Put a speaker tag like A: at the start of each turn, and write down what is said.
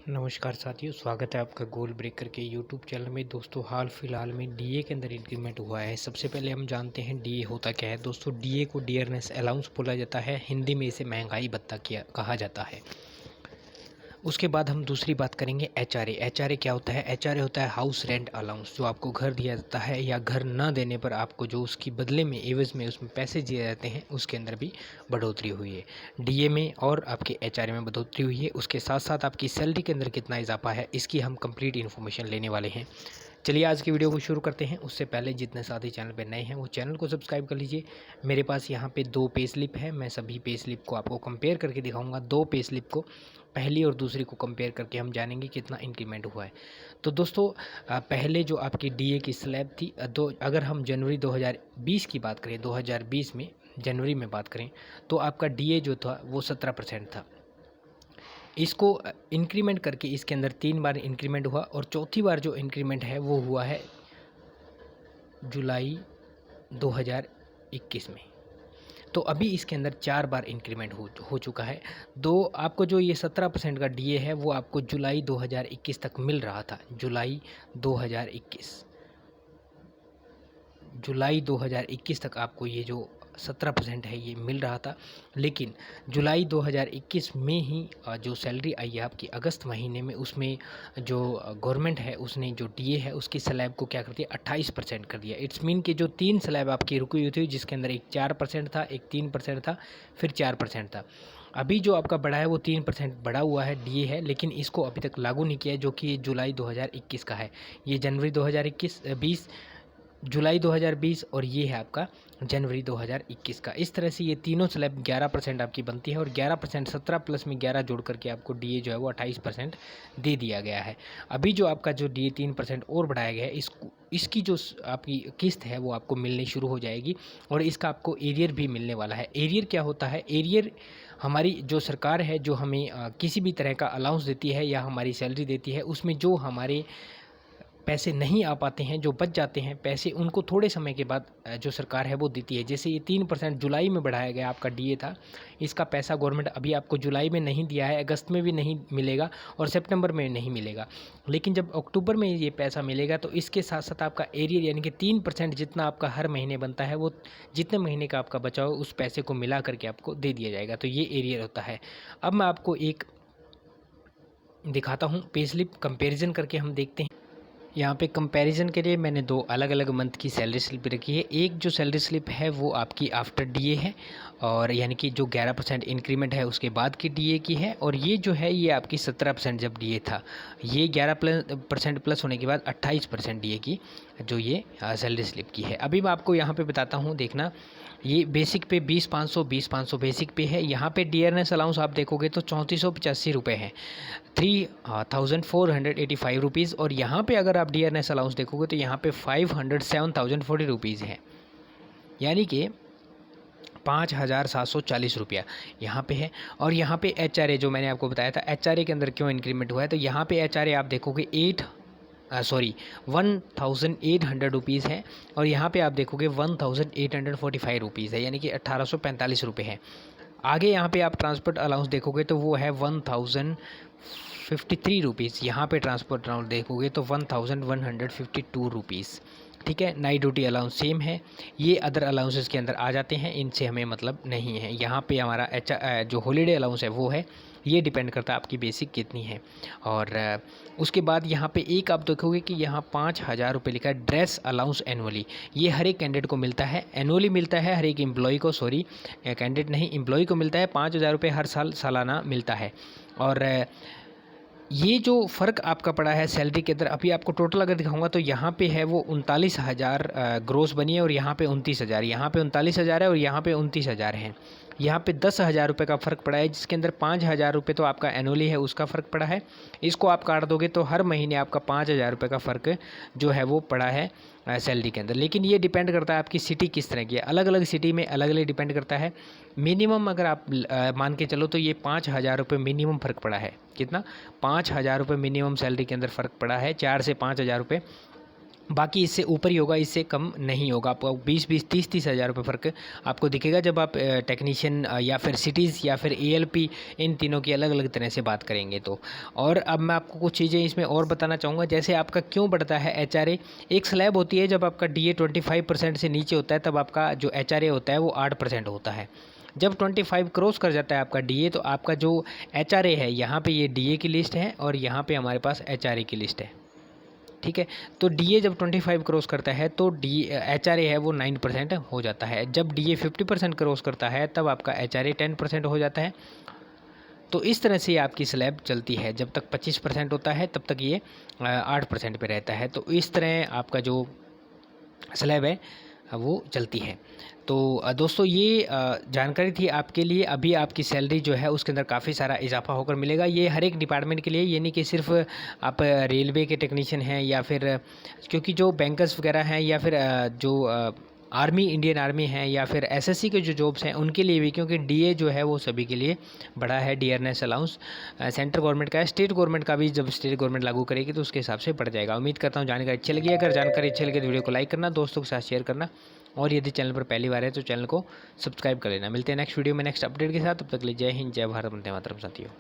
A: नमस्कार साथियों, स्वागत है आपका गोल ब्रेकर के यूट्यूब चैनल में। दोस्तों, हाल फिलहाल में डीए के अंदर इंक्रीमेंट हुआ है। सबसे पहले हम जानते हैं डीए होता क्या है। दोस्तों, डीए को डियरनेस अलाउंस बोला जाता है, हिंदी में इसे महंगाई भत्ता कहा जाता है। उसके बाद हम दूसरी बात करेंगे एचआरए। एचआरए क्या होता है? एचआरए होता है हाउस रेंट अलाउंस, जो आपको घर दिया जाता है या घर न देने पर आपको जो उसकी बदले में एवज में उसमें पैसे दिए जाते हैं, उसके अंदर भी बढ़ोतरी हुई है। डीए में और आपके एचआरए में बढ़ोतरी हुई है। उसके साथ साथ आपकी सैलरी के अंदर कितना इजाफा है, इसकी हम कंप्लीट इन्फॉर्मेशन लेने वाले हैं। चलिए आज की वीडियो को शुरू करते हैं। उससे पहले जितने साथी चैनल पर नए हैं वो चैनल को सब्सक्राइब कर लीजिए। मेरे पास यहाँ पे 2 पे स्लिप है। मैं सभी पे स्लिप को आपको कंपेयर करके दिखाऊंगा। 2 पे स्लिप को, पहली और दूसरी को कंपेयर करके हम जानेंगे कितना इंक्रीमेंट हुआ है। तो दोस्तों, पहले जो आपकी डीए की स्लैब थी, अगर हम जनवरी 2020 की बात करें, 2020 में जनवरी में बात करें, तो आपका डीए जो था वो 17% था। इसको इंक्रीमेंट करके इसके अंदर 3 बार इंक्रीमेंट हुआ और चौथी बार जो इंक्रीमेंट है वो हुआ है जुलाई 2021 में। तो अभी इसके अंदर 4 बार इंक्रीमेंट हो चुका है। आपको जो ये 17% का डीए है वो आपको जुलाई 2021 तक मिल रहा था। जुलाई 2021 तक आपको ये जो 17% है ये मिल रहा था। लेकिन जुलाई 2021 में ही जो सैलरी आई है आपकी अगस्त महीने में, उसमें जो गवर्नमेंट है उसने जो डीए है उसकी स्लैब को क्या कर दिया, 28% कर दिया। इट्स मीन कि जो 3 स्लैब आपकी रुकी हुई थी, जिसके अंदर एक 4% था, एक 3% था, फिर 4% था। अभी जो आपका बढ़ा है वो 3% बढ़ा हुआ है, डीए है, लेकिन इसको अभी तक लागू नहीं किया है, जो कि जुलाई 2021 का है। ये जनवरी 2020, जुलाई 2020 और ये है आपका जनवरी 2021 का। इस तरह से ये तीनों स्लैब 11% आपकी बनती है और 11%, 17 प्लस में 11 जोड़ करके आपको डीए जो है वो 28% दे दिया गया है। अभी जो आपका जो डीए 3% और बढ़ाया गया है, इसकी जो आपकी किस्त है वो आपको मिलनी शुरू हो जाएगी और इसका आपको एरियर भी मिलने वाला है। एरियर क्या होता है? एरियर हमारी जो सरकार है, जो हमें किसी भी तरह का अलाउंस देती है या हमारी सैलरी देती है, उसमें जो हमारे पैसे नहीं आ पाते हैं, जो बच जाते हैं पैसे, उनको थोड़े समय के बाद जो सरकार है वो देती है। जैसे ये 3% जुलाई में बढ़ाया गया आपका डीए था, इसका पैसा गवर्नमेंट अभी आपको जुलाई में नहीं दिया है, अगस्त में भी नहीं मिलेगा और सितंबर में नहीं मिलेगा। लेकिन जब अक्टूबर में ये पैसा मिलेगा तो इसके साथ साथ आपका एरियर यानी कि 3% जितना आपका हर महीने बनता है, वो जितने महीने का आपका बचा हो उस पैसे को मिला करके आपको दे दिया जाएगा। तो ये एरियर होता है। अब मैं आपको एक दिखाता हूँ पे स्लिप, कंपेरिजन करके हम देखते हैं। यहाँ पे कंपैरिजन के लिए मैंने 2 अलग अलग मंथ की सैलरी स्लिप रखी है। एक जो सैलरी स्लिप है वो आपकी आफ्टर डीए है, और यानी कि जो 11% इंक्रीमेंट है उसके बाद की डीए की है, और ये जो है ये आपकी 17% जब डीए था, ये 11% प्लस होने के बाद 28% डीए की जो ये सैलरी स्लिप की है। अभी मैं आपको यहाँ पे बताता हूँ, देखना। ये बेसिक पे 20,500 बेसिक पे है। यहाँ पे डियरनेस अलाउंस आप देखोगे तो 3485 रुपये है, 3,485 रुपीज़। और यहाँ पे अगर आप डियरनेस अलाउंस देखोगे तो यहाँ पे 507,040 रुपीज़ है, यानी कि 5,740 रुपया यहाँ पे है। और यहाँ पे एचआरए जो मैंने आपको बताया था, एचआरए के अंदर क्यों इंक्रीमेंट हुआ है, तो यहाँ पे एचआरए आप देखोगे 1,800 रुपीज़ है, और यहाँ पे आप देखोगे 1,845 रुपीज़ है, यानी कि 1,845 रुपये है। आगे यहाँ पे आप ट्रांसपोर्ट अलाउंस देखोगे तो वो है 1,053 रुपीज़। यहाँ पे ट्रांसपोर्ट अलाउंस देखोगे तो 1,152 रुपीज़। ठीक है। नाइट ड्यूटी अलाउंस सेम है। ये अदर अलाउंसेस के अंदर आ जाते हैं, इनसे हमें मतलब नहीं है। यहाँ पे हमारा जो हॉलीडे अलाउंस है वो है, ये डिपेंड करता है आपकी बेसिक कितनी है। और उसके बाद यहाँ पे एक आप देखोगे कि यहाँ 5,000 रुपये लिखा है ड्रेस अलाउंस एनुअली। ये हर एक कैंडिडेट को मिलता है, एनुअली मिलता है हर एक एम्प्लॉय को, सॉरी कैंडिडेट नहीं, एम्प्लॉय को मिलता है। 5,000 रुपये हर साल सालाना मिलता है। और ये जो फ़र्क आपका पड़ा है सैलरी के अंदर, अभी आपको टोटल अगर दिखाऊंगा तो यहाँ पे है वो 39,000 ग्रोस बनी है, और यहाँ पे 29,000, यहाँ पे 39,000 है और यहाँ पे 29,000 है। यहाँ पे 10,000 रुपये का फ़र्क पड़ा है, जिसके अंदर 5,000 रुपये तो आपका एनुअली है उसका फ़र्क पड़ा है। इसको आप काट दोगे तो हर महीने आपका 5,000 रुपये का फ़र्क जो है वो पड़ा है सैलरी के अंदर। लेकिन ये डिपेंड करता है आपकी सिटी किस तरह की है, अलग अलग सिटी में अलग अलग डिपेंड करता है। मिनिमम अगर आप मान के चलो तो ये 5,000 रुपये मिनिमम फ़र्क पड़ा है। कितना? 5,000 रुपये मिनिमम सैलरी के अंदर फ़र्क पड़ा है, 4 से 5,000 रुपये। बाकी इससे ऊपर ही होगा, इससे कम नहीं होगा। आपको 20-20, 30-30 हज़ार रुपये फ़र्क आपको दिखेगा जब आप टेक्नीशियन या फिर सिटीज़ या फिर एएलपी इन तीनों की अलग अलग तरह से बात करेंगे तो। और अब मैं आपको कुछ चीज़ें इसमें और बताना चाहूँगा, जैसे आपका क्यों बढ़ता है एचआरए। एक स्लैब होती है, जब आपका डीए 25% से नीचे होता है तब आपका जो एचआरए होता है वो 8% होता है। जब 25 क्रॉस कर जाता है आपका डीए तो आपका जो एचआरए है, यहाँ पे ये डीए की लिस्ट है और यहाँ पे हमारे पास एचआरए की लिस्ट है, ठीक है। तो डीए जब 25 क्रॉस करता है तो डी एचआरए है वो 9% हो जाता है। जब डीए 50% क्रॉस करता है तब आपका एचआरए 10% हो जाता है। तो इस तरह से आपकी स्लैब चलती है, जब तक 25% होता है तब तक ये 8% पे रहता है। तो इस तरह आपका जो स्लैब है वो चलती है। तो दोस्तों ये जानकारी थी आपके लिए। अभी आपकी सैलरी जो है उसके अंदर काफ़ी सारा इजाफा होकर मिलेगा। ये हर एक डिपार्टमेंट के लिए, ये नहीं कि सिर्फ आप रेलवे के टेक्नीशियन हैं या फिर क्योंकि जो बैंकर्स वगैरह हैं या फिर जो आर्मी, इंडियन आर्मी है या फिर एसएससी के जो जॉब्स हैं उनके लिए भी, क्योंकि डीए जो है वो सभी के लिए बढ़ा है। डियरनेस अलाउंस सेंट्रल गवर्नमेंट का है, स्टेट गवर्नमेंट का भी जब स्टेट गवर्नमेंट लागू करेगी तो उसके हिसाब से बढ़ जाएगा। उम्मीद करता हूँ जानकारी अच्छी लगी। अगर जानकारी अच्छी लगी तो वीडियो को लाइक करना, दोस्तों के साथ शेयर करना, और यदि चैनल पर पहली बार है तो चैनल को सब्सक्राइब कर लेना। मिलते हैं नेक्स्ट वीडियो में नेक्स्ट अपडेट के साथ। तब तक के लिए जय हिंद, जय भारत, वंदे मातरम साथियों।